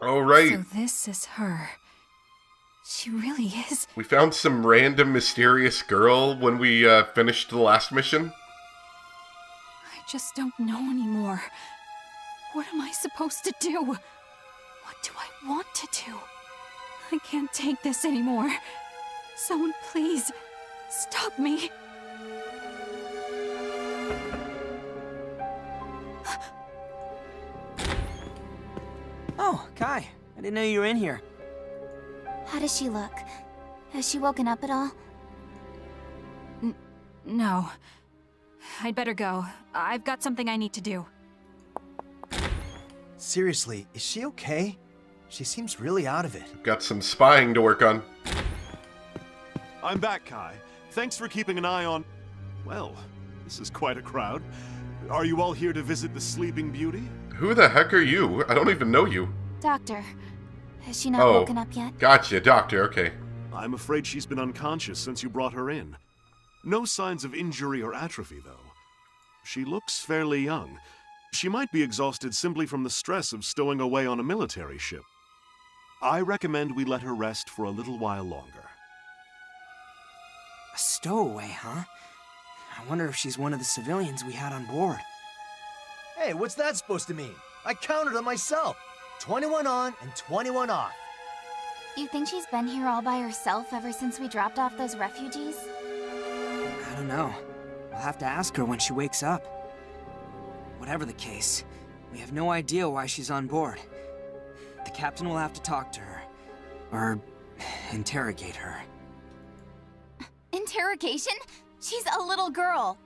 Oh, right. So this is her. She really is. We found some random mysterious girl when we finished the last mission. I just don't know anymore. What am I supposed to do? What do I want to do? I can't take this anymore. Someone please, stop me. Oh, Kai. I didn't know you were in here. How does she look? Has she woken up at all? No. I'd better go. I've got something I need to do. Seriously, is she okay? She seems really out of it. Got some spying to work on. I'm back, Kai. Thanks for keeping an eye on... Well, this is quite a crowd. Are you all here to visit the Sleeping Beauty? Who the heck are you? I don't even know you. Doctor, has she not woken up yet? Gotcha, doctor, okay. I'm afraid she's been unconscious since you brought her in. No signs of injury or atrophy, though. She looks fairly young. She might be exhausted simply from the stress of stowing away on a military ship. I recommend we let her rest for a little while longer. A stowaway, huh? I wonder if she's one of the civilians we had on board. Hey, what's that supposed to mean? I counted them myself. 21 on and 21 off. You think she's been here all by herself ever since we dropped off those refugees? I don't know. We'll have to ask her when she wakes up. Whatever the case, we have no idea why she's on board. The captain will have to talk to her. Or interrogate her. Interrogation? She's a little girl.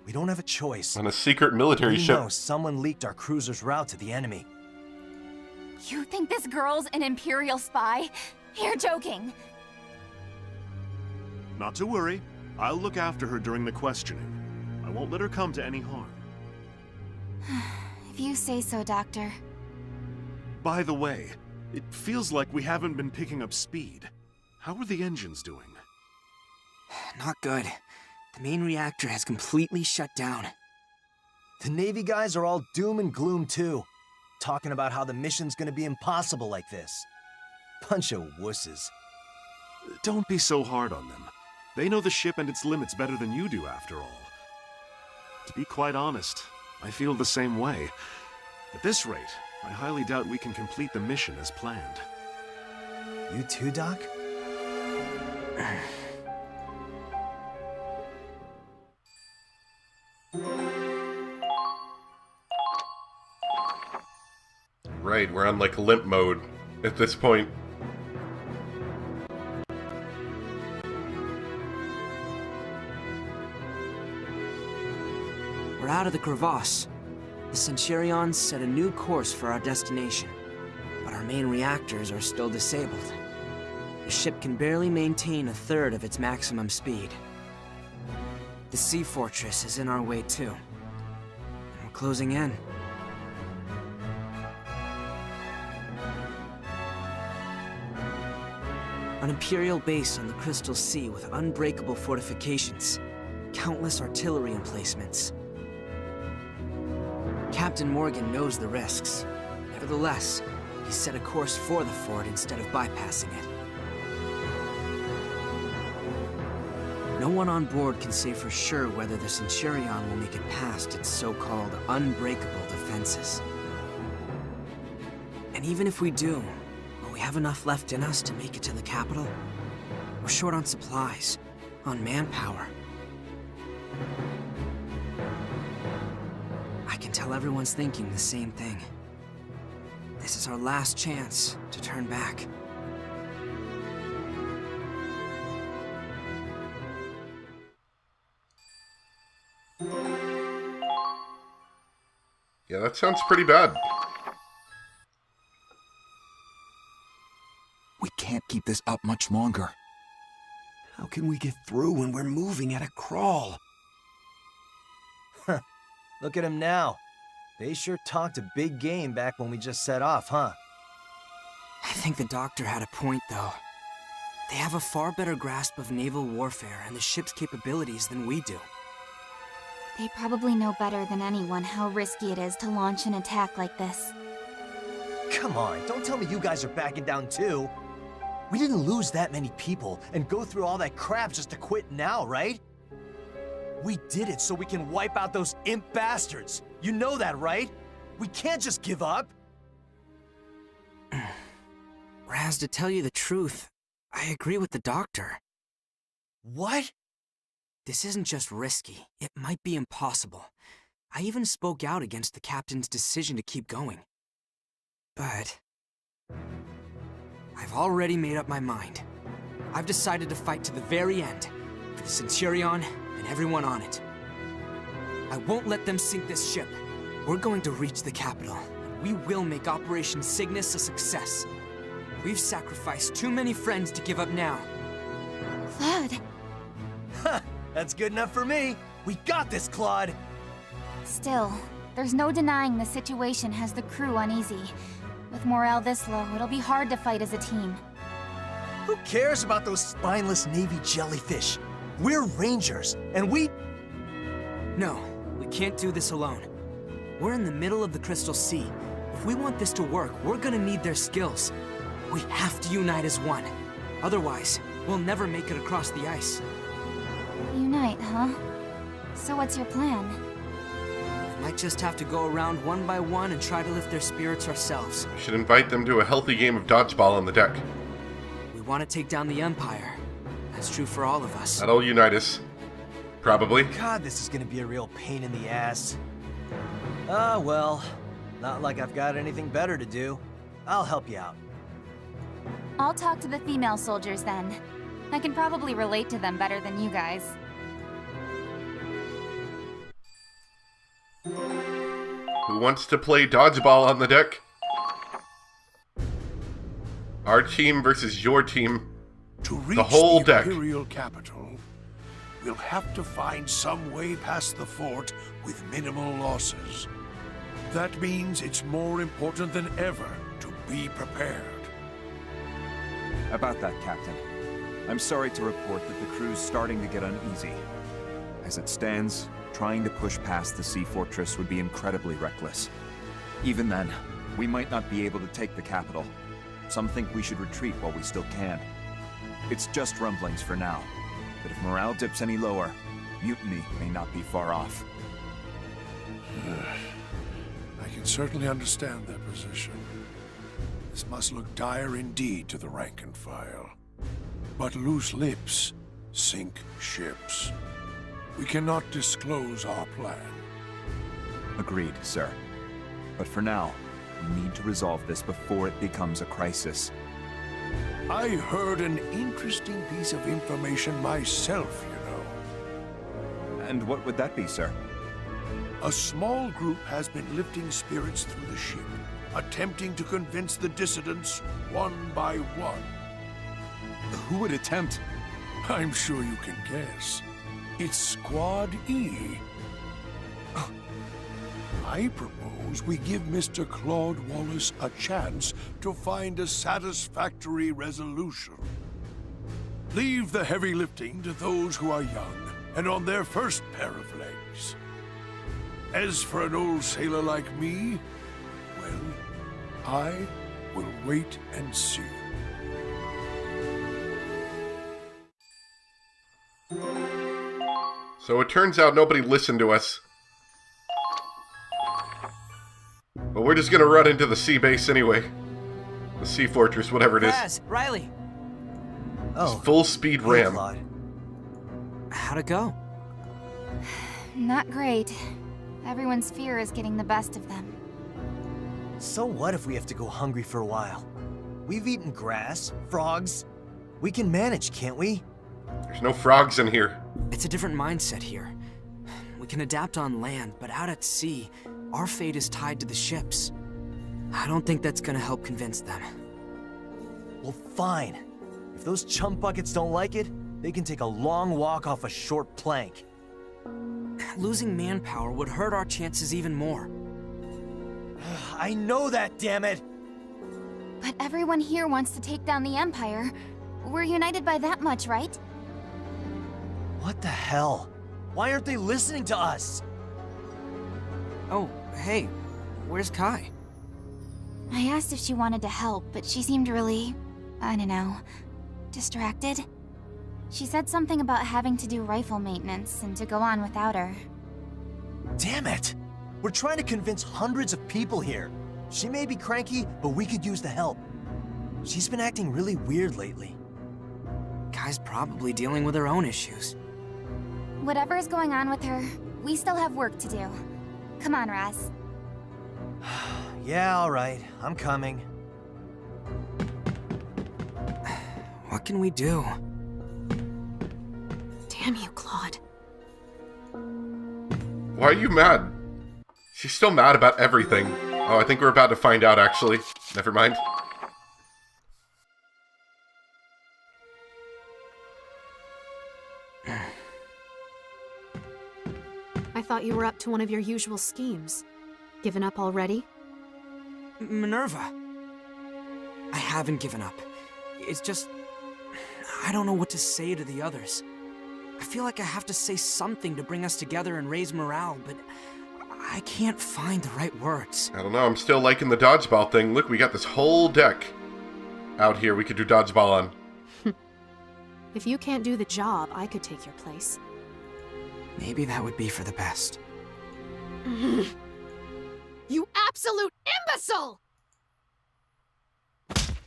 We don't have a choice. On a secret military We ship. know someone leaked our cruiser's route to the enemy. You think this girl's an Imperial spy? You're joking. Not to worry. I'll look after her during the questioning. I won't let her come to any harm. If you say so, Doctor. By the way, it feels like we haven't been picking up speed. How are the engines doing? Not good. The main reactor has completely shut down. The Navy guys are all doom and gloom too. Talking about how the mission's gonna be impossible like this. Bunch of wusses. Don't be so hard on them. They know the ship and its limits better than you do, after all. To be quite honest, I feel the same way. At this rate, I highly doubt we can complete the mission as planned. You too, Doc? Right, we're on like limp mode at this point. We're out of the crevasse. The Centurions set a new course for our destination, but our main reactors are still disabled. The ship can barely maintain a third of its maximum speed. The sea fortress is in our way too, and we're closing in. An Imperial base on the Crystal Sea with unbreakable fortifications, countless artillery emplacements. Captain Morgan knows the risks. Nevertheless, he set a course for the fort instead of bypassing it. No one on board can say for sure whether the Centurion will make it past its so-called unbreakable defenses. And even if we do, will we have enough left in us to make it to the capital? We're short on supplies, on manpower. I can tell everyone's thinking the same thing. This is our last chance to turn back. Yeah, that sounds pretty bad. We can't keep this up much longer. How can we get through when we're moving at a crawl? Look at him now. They sure talked a big game back when we just set off, huh? I think the doctor had a point, though. They have a far better grasp of naval warfare and the ship's capabilities than we do. They probably know better than anyone how risky it is to launch an attack like this. Come on, don't tell me you guys are backing down too. We didn't lose that many people and go through all that crap just to quit now, right? We did it so we can wipe out those imp bastards. You know that, right? We can't just give up. Raz, to tell you the truth, I agree with the doctor. What? This isn't just risky, it might be impossible. I even spoke out against the captain's decision to keep going. But I've already made up my mind. I've decided to fight to the very end, for the Centurion and everyone on it. I won't let them sink this ship. We're going to reach the capital, and we will make Operation Cygnus a success. We've sacrificed too many friends to give up now. Claude. That's good enough for me. We got this, Claude. Still, there's no denying the situation has the crew uneasy. With morale this low, it'll be hard to fight as a team. Who cares about those spineless Navy jellyfish? We're Rangers, and we... No, we can't do this alone. We're in the middle of the Crystal Sea. If we want this to work, we're gonna need their skills. We have to unite as one. Otherwise, we'll never make it across the ice. Unite, huh? So what's your plan? We might just have to go around one by one and try to lift their spirits ourselves. We should invite them to a healthy game of dodgeball on the deck. We want to take down the Empire. That's true for all of us. That'll unite us. Probably. God, this is gonna be a real pain in the ass. Ah, well, not like I've got anything better to do. I'll help you out. I'll talk to the female soldiers then. I can probably relate to them better than you guys. Who wants to play dodgeball on the deck? Our team versus your team. To reach The whole the deck. Imperial capital, we'll have to find some way past the fort with minimal losses. That means it's more important than ever to be prepared. About that, Captain. I'm sorry to report that the crew's starting to get uneasy. As it stands, trying to push past the sea fortress would be incredibly reckless. Even then, we might not be able to take the capital. Some think we should retreat while we still can. It's just rumblings for now, but if morale dips any lower, mutiny may not be far off. I can certainly understand their position. This must look dire indeed to the rank and file. But loose lips sink ships. We cannot disclose our plan. Agreed, sir. But for now, we need to resolve this before it becomes a crisis. I heard an interesting piece of information myself, you know. And what would that be, sir? A small group has been lifting spirits through the ship, attempting to convince the dissidents one by one. Who would attempt? I'm sure you can guess. It's Squad E. I propose we give Mr. Claude Wallace a chance to find a satisfactory resolution. Leave the heavy lifting to those who are young and on their first pair of legs. As for an old sailor like me, well, I will wait and see. So it turns out nobody listened to us. But we're just gonna run into the sea base anyway. The sea fortress, whatever it is. Raz, Riley, Oh, Full speed hey, ram. Claude. how'd it go? Not great. Everyone's fear is getting the best of them. So what if we have to go hungry for a while? We've eaten grass, frogs. We can manage, can't we? There's no frogs in here. It's a different mindset here. We can adapt on land, but out at sea, our fate is tied to the ships. I don't think that's gonna help convince them. Well, fine. If those chump buckets don't like it, they can take a long walk off a short plank. Losing manpower would hurt our chances even more. I know that, damn it! But everyone here wants to take down the Empire. We're united by that much, right? What the hell? Why aren't they listening to us? Oh, hey, where's Kai? I asked if she wanted to help, but she seemed really, I don't know, distracted. She said something about having to do rifle maintenance and to go on without her. Damn it! We're trying to convince hundreds of people here. She may be cranky, but we could use the help. She's been acting really weird lately. Kai's probably dealing with her own issues. Whatever is going on with her, we still have work to do. Come on, Raz. Yeah, alright. I'm coming. What can we do? Damn you, Claude. Why are you mad? She's still mad about everything. Oh, I think we're about to find out, actually. Never mind. I thought you were up to one of your usual schemes. Given up already? Minerva. I haven't given up. It's just... I don't know what to say to the others. I feel like I have to say something to bring us together and raise morale, but I can't find the right words. I don't know, I'm still liking the dodgeball thing. Look, we got this whole deck out here we could do dodgeball on. If you can't do the job, I could take your place. Maybe that would be for the best. You absolute imbecile!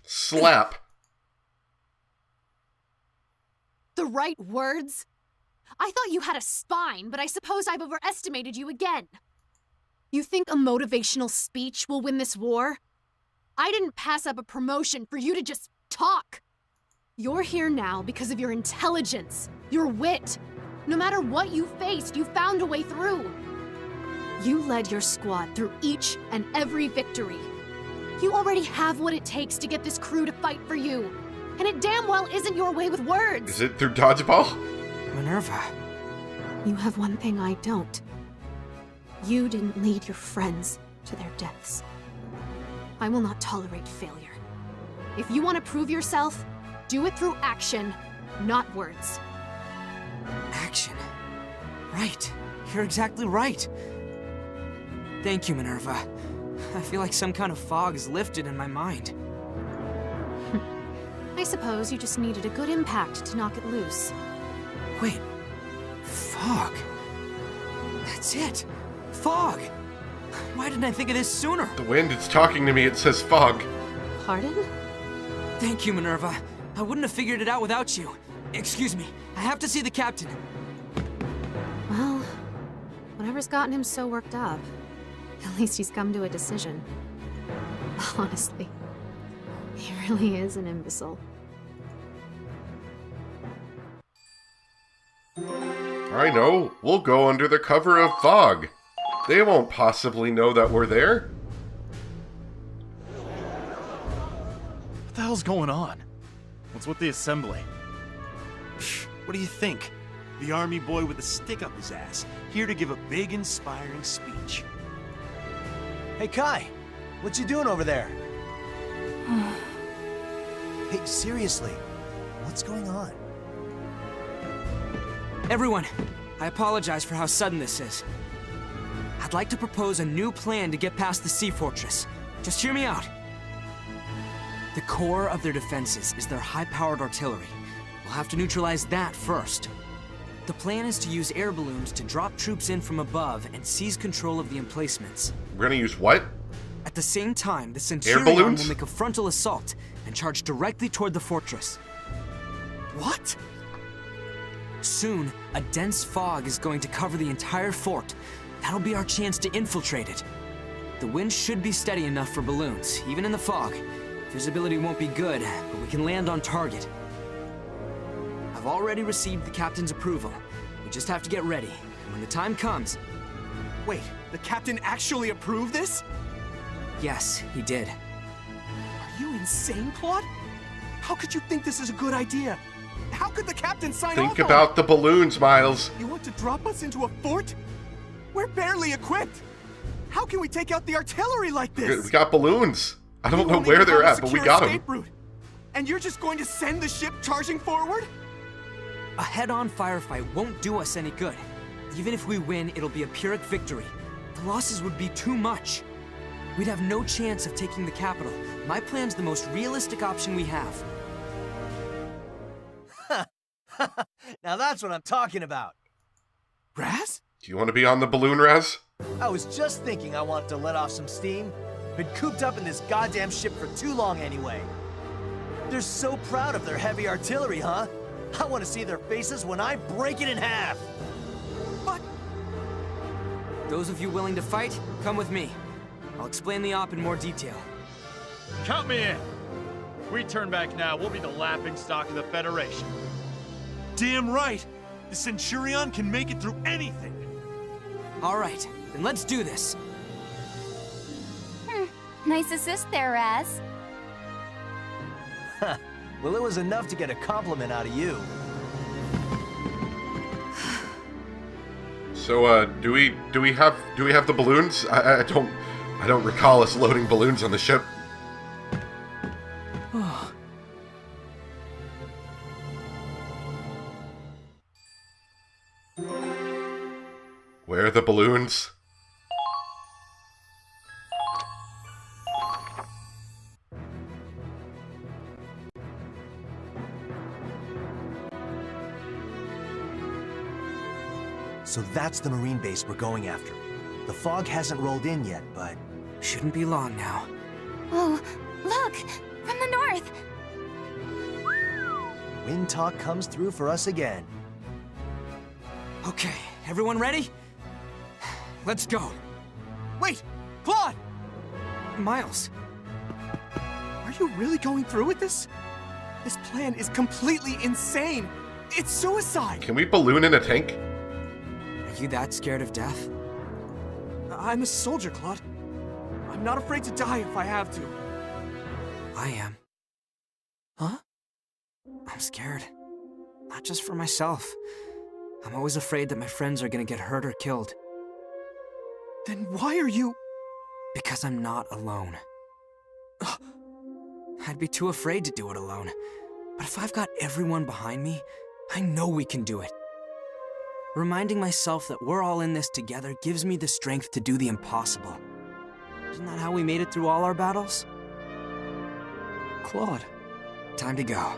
Slap. The right words? I thought you had a spine, but I suppose I've overestimated you again. You think a motivational speech will win this war? I didn't pass up a promotion for you to just talk. You're here now because of your intelligence, your wit. No matter what you faced, you found a way through. You led your squad through each and every victory. You already have what it takes to get this crew to fight for you. And it damn well isn't your way with words. Is it through dodgeball? Minerva. You have one thing I don't. You didn't lead your friends to their deaths. I will not tolerate failure. If you want to prove yourself, do it through action, not words. Action. Right. You're exactly right. Thank you, Minerva. I feel like some kind of fog is lifted in my mind. I suppose you just needed a good impact to knock it loose. Wait. Fog. That's it. Fog. Why didn't I think of this sooner? The wind is talking to me, it says fog. Pardon? Thank you, Minerva. I wouldn't have figured it out without you. Excuse me. I have to see the captain. Well, whatever's gotten him so worked up, at least he's come to a decision. Honestly, he really is an imbecile. I know. We'll go under the cover of fog. They won't possibly know that we're there. What the hell's going on? What's with the assembly? What do you think? The army boy with a stick up his ass, here to give a big, inspiring speech. Hey, Kai, what you doing over there? Hey, seriously, what's going on? Everyone, I apologize for how sudden this is. I'd like to propose a new plan to get past the sea fortress. Just hear me out. The core of their defenses is their high-powered artillery. We'll have to neutralize that first. The plan is to use air balloons to drop troops in from above and seize control of the emplacements. We're gonna use what? At the same time, the Air Centurion balloons? will make a frontal assault and charge directly toward the fortress. What? Soon, a dense fog is going to cover the entire fort. That'll be our chance to infiltrate it. The wind should be steady enough for balloons, even in the fog. Visibility won't be good, but we can land on target. I've already received the captain's approval. We just have to get ready, and when the time comes... Wait, the captain actually approved this? Yes, he did. Are you insane, Claude? How could you think this is a good idea? How could the captain sign off Think on about the balloons, Miles. it? You want to drop us into a fort? We're barely equipped. How can we take out the artillery like this? We got balloons. I don't You know won't where even they're have a at, but we secure got them. escape route. And you're just going to send the ship charging forward? A head-on firefight won't do us any good. Even if we win, it'll be a Pyrrhic victory. The losses would be too much. we'd have no chance of taking the capital. My plan's the most realistic option we have. Now that's what I'm talking about. Raz? Do you want to be on the balloon, Raz? I was just thinking I wanted to let off some steam. Been cooped up in this goddamn ship for too long anyway. They're so proud of their heavy artillery, huh? I want to see their faces when I break it in half. What? Those of you willing to fight, come with me. I'll explain the op in more detail. Count me in. If we turn back now, we'll be the laughingstock of the Federation. Damn right! The Centurion can make it through anything! All right, then let's do this. Nice assist there, Raz. Well, it was enough to get a compliment out of you. So, do we have the balloons? I don't recall us loading balloons on the ship. Where are the balloons? So that's the Marine base we're going after. The fog hasn't rolled in yet, but... Shouldn't be long now. Oh, look! From the north! Wind talk comes through for us again. Okay, everyone ready? Let's go. Wait! Claude! Miles, Are you really going through with this? This plan is completely insane. It's suicide. Can we balloon in a tank? are you that scared of death? I'm a soldier, Claude. I'm not afraid to die if I have to. I am. Huh? I'm scared. Not just for myself. I'm always afraid that my friends are gonna get hurt or killed. Then why are you... Because I'm not alone. I'd be too afraid to do it alone. But if I've got everyone behind me, I know we can do it. Reminding myself that we're all in this together gives me the strength to do the impossible. Isn't that how we made it through all our battles? Claude. Time to go.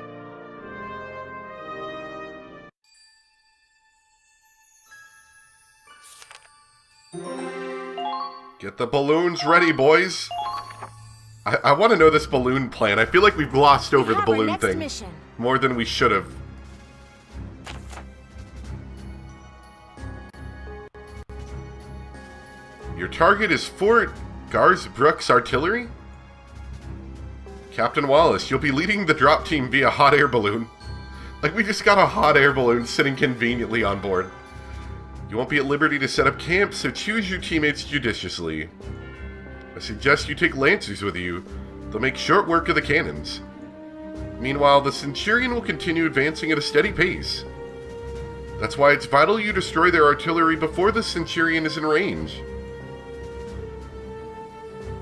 Get the balloons ready, boys. I want to know this balloon plan. I feel like we've glossed over the balloon thing more than we should have. Your target is Fort Garsbrook's artillery? Captain Wallace, you'll be leading the drop team via hot air balloon. Like, we just got a hot air balloon sitting conveniently on board. You won't be at liberty to set up camp, so choose your teammates judiciously. I suggest you take lancers with you. They'll make short work of the cannons. Meanwhile, the Centurion will continue advancing at a steady pace. That's why it's vital you destroy their artillery before the Centurion is in range.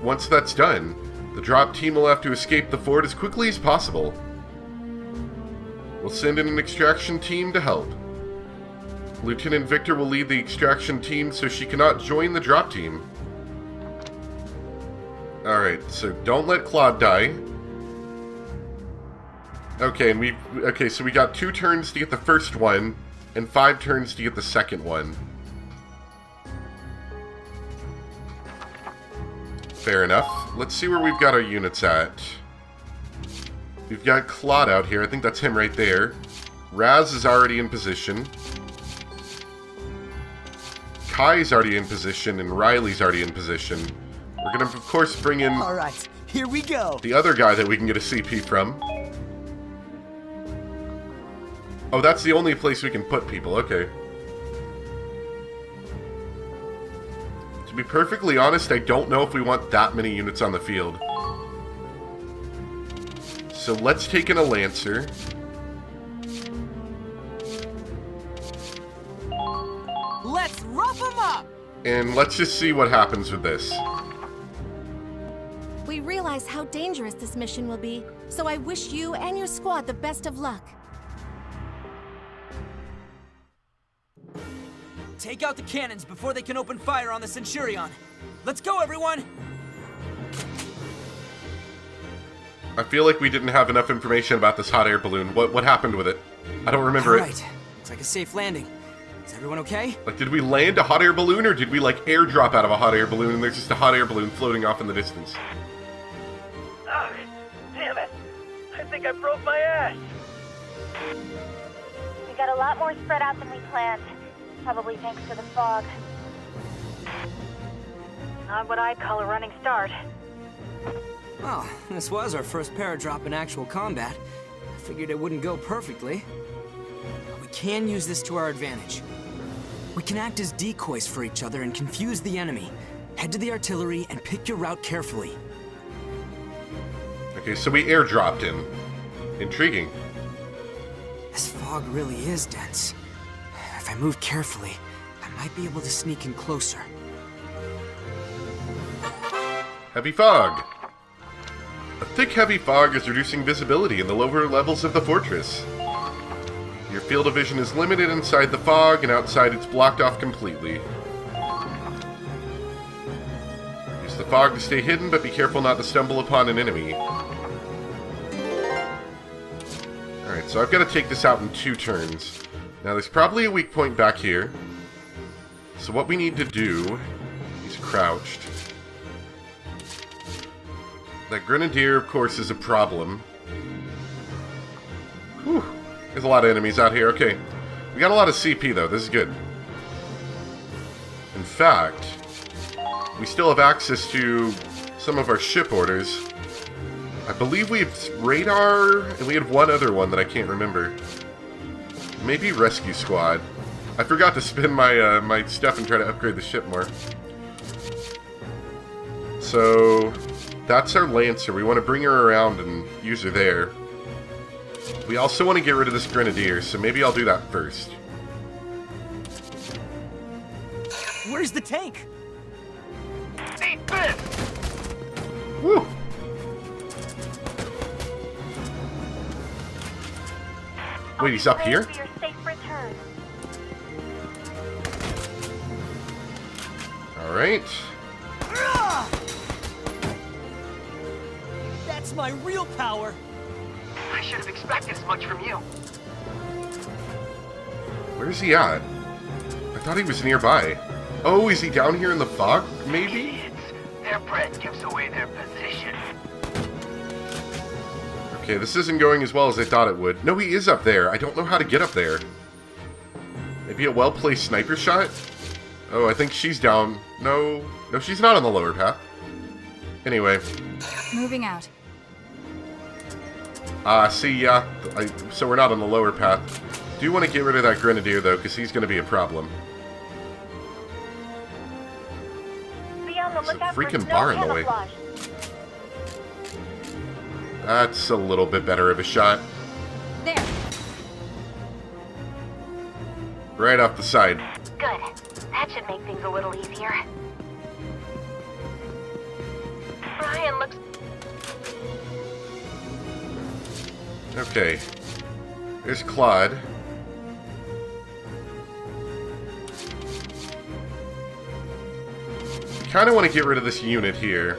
Once that's done, the drop team will have to escape the fort as quickly as possible. We'll send in an extraction team to help. Lieutenant Victor will lead the extraction team so she cannot join the drop team. Alright, so don't let Claude die. Okay, so we got 2 turns to get the first one, and 5 turns to get the second one. Fair enough. Let's see where we've got our units at. We've got Claude out here. I think that's him right there. Raz is already in position. Kai's already in position, and Riley's already in position. We're gonna, of course, bring in... Alright, here we go! The other guy that we can get a CP from. Oh, that's the only place we can put people, okay. To be perfectly honest, I don't know if we want that many units on the field. So let's take in a Lancer. Let's rough them up! And let's just see what happens with this. We realize how dangerous this mission will be, so I wish you and your squad the best of luck. Take out the cannons before they can open fire on the Centurion. Let's go, everyone! I feel like we didn't have enough information about this hot air balloon. What happened with it? I don't remember All it. right. Looks like a safe landing. Is everyone okay? Like, did we land a hot air balloon, or did we, like, airdrop out of a hot air balloon and there's just a hot air balloon floating off in the distance? Oh, damn it. I think I broke my ass. We got a lot more spread out than we planned. Probably thanks to the fog. Not what I'd call a running start. Well, this was our first paradrop in actual combat. I figured it wouldn't go perfectly. But we can use this to our advantage. We can act as decoys for each other and confuse the enemy. Head to the artillery and pick your route carefully. Okay, so we airdropped him. Intriguing. This fog really is dense. If I move carefully, I might be able to sneak in closer. Heavy fog. A thick, heavy fog is reducing visibility in the lower levels of the fortress. Your field of vision is limited inside the fog, and outside it's blocked off completely. Use the fog to stay hidden, but be careful not to stumble upon an enemy. Alright, so I've got to take this out in 2 turns. Now there's probably a weak point back here. So what we need to do... He's crouched. That Grenadier, of course, is a problem. Whew. There's a lot of enemies out here. Okay. We got a lot of CP, though. This is good. In fact, we still have access to some of our ship orders. I believe we have radar, and we had one other one that I can't remember. Maybe Rescue Squad. I forgot to spend my my stuff and try to upgrade the ship more. So... that's our Lancer. We want to bring her around and use her there. We also want to get rid of this Grenadier, so maybe I'll do that first. Where's the tank? Woo! Wait, he's up here? For your safe return. Alright. That's my real power. I should have expected as much from you. Where's he at? I thought he was nearby. Oh, is he down here in the fog, maybe? Their breath gives away their position. Okay, this isn't going as well as I thought it would. No, he is up there. I don't know how to get up there. Maybe a well-placed sniper shot? Oh, I think she's down. No, she's not on the lower path. Anyway. Moving out. See, yeah. So we're not on the lower path. Do want to get rid of that Grenadier, though, because he's going to be a problem. Be on the lookout for freaking snow bar in the way. camouflage. That's a little bit better of a shot. There. Right off the side. Good. That should make things a little easier. Brian looks... Okay. There's Claude. Kind of want to get rid of this unit here.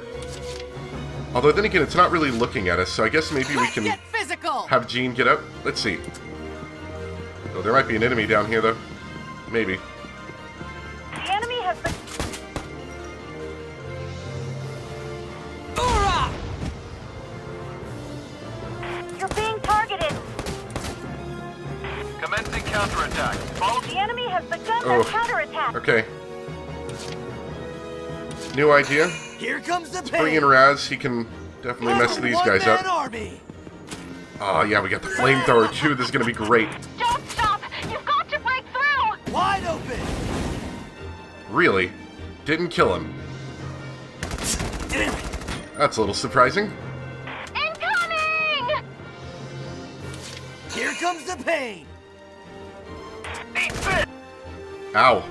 Although then again, it's not really looking at us, so I guess maybe we can have Jean get up. Let's see. Oh, there might be an enemy down here, though. Maybe. The enemy has been... You're being targeted. Commencing counterattack. Follow. The enemy has begun their counterattack. Okay. New idea. Here comes the Bring in Raz. He can definitely mess these guys up. Oh, yeah, we got the flamethrower, too. This is going to be great. Don't stop! You've got to break through! Wide open! Really? Didn't kill him. That's a little surprising. Incoming! Here comes the pain! Ow.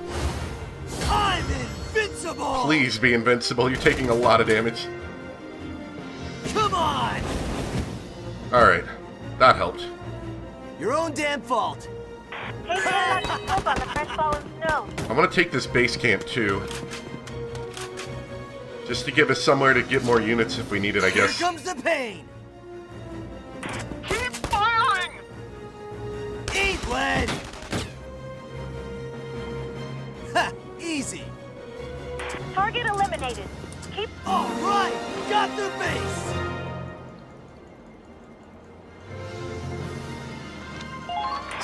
I'm invincible! Please be invincible. You're taking a lot of damage. Come on! Alright. That helped. Your own damn fault. Take that scope on the fresh fallen snow. I want to take this base camp, too. Just to give us somewhere to get more units if we need it, I guess. Here comes the pain! Fled! Ha! Easy! Target eliminated. Keep... Alright! Got the base!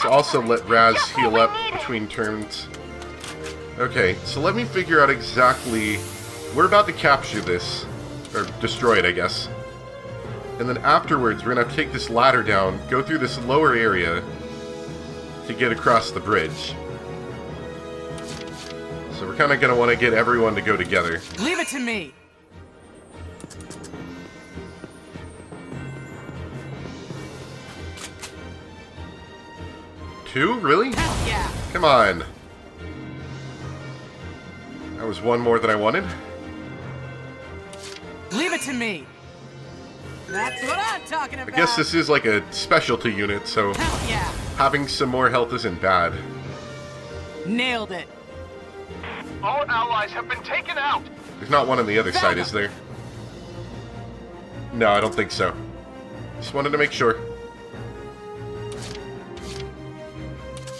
So also let Raz heal up between turns. Okay, so let me figure out exactly... We're about to capture this. Or destroy it, I guess. And then afterwards, we're going to have to take this ladder down, go through this lower area to get across the bridge. So we're kind of going to want to get everyone to go together. Leave it to me! Two? Really? Hell yeah! Come on. That was one more than I wanted. Leave it to me! That's what I'm talking about! I guess this is like a specialty unit, so Hell yeah! having some more health isn't bad. Nailed it! All allies have been taken out. There's not one on the other side, is there? No, I don't think so. Just wanted to make sure.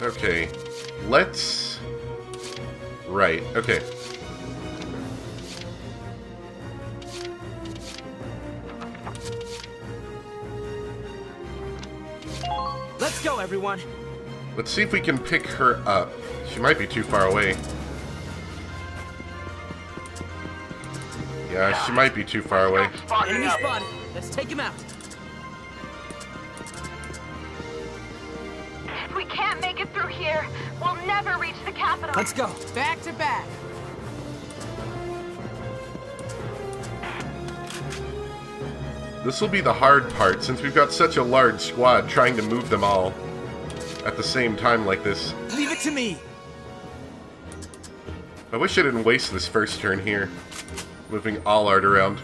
Okay. Let's... Right, okay. Let's go, everyone. Let's see if we can pick her up. She might be too far away. Yeah, she might be too far away. Enemy spotted. Let's take him out. If we can't make it through here, we'll never reach the capital. Let's go. Back to back. This will be the hard part, since we've got such a large squad trying to move them all at the same time like this. Leave it to me. I wish I didn't waste this first turn here, moving all art around.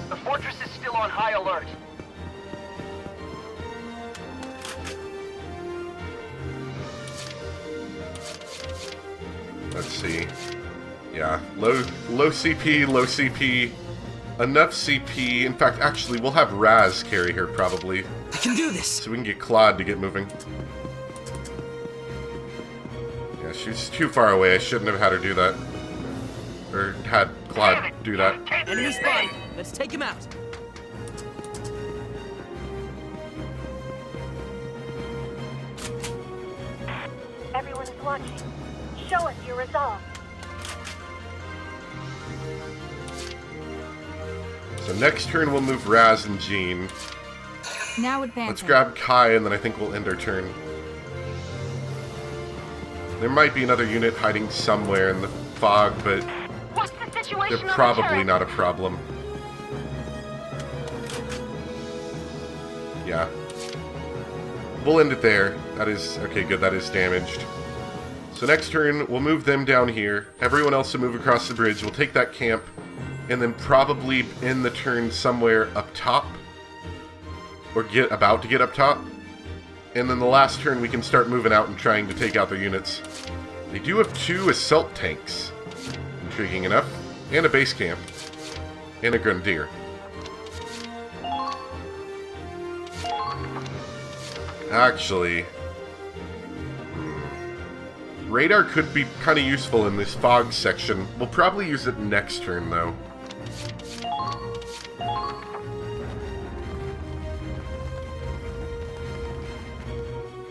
The fortress is still on high alert. Let's see. Yeah, low CP, low CP, enough CP. In fact, actually, we'll have Raz carry her probably. I can do this. So we can get Claude to get moving. Yeah, she's too far away. I shouldn't have had her do that. Or had Claude do that. Enemy spotted. Let's take him out. Everyone is watching. Show us your resolve. So next turn we'll move Raz and Jean. Now advancing. Let's grab Kai and then I think we'll end our turn. There might be another unit hiding somewhere in the fog, but What's the situation they're probably not a problem. Yeah. We'll end it there. That is... okay, good. That is damaged. So next turn, we'll move them down here. Everyone else will move across the bridge. We'll take that camp. And then probably end the turn somewhere up top. Or about to get up top. And then the last turn, we can start moving out and trying to take out their units. They do have 2 assault tanks. Intriguing enough. And a base camp. And a grenadier. Actually... radar could be kind of useful in this fog section. We'll probably use it next turn, though.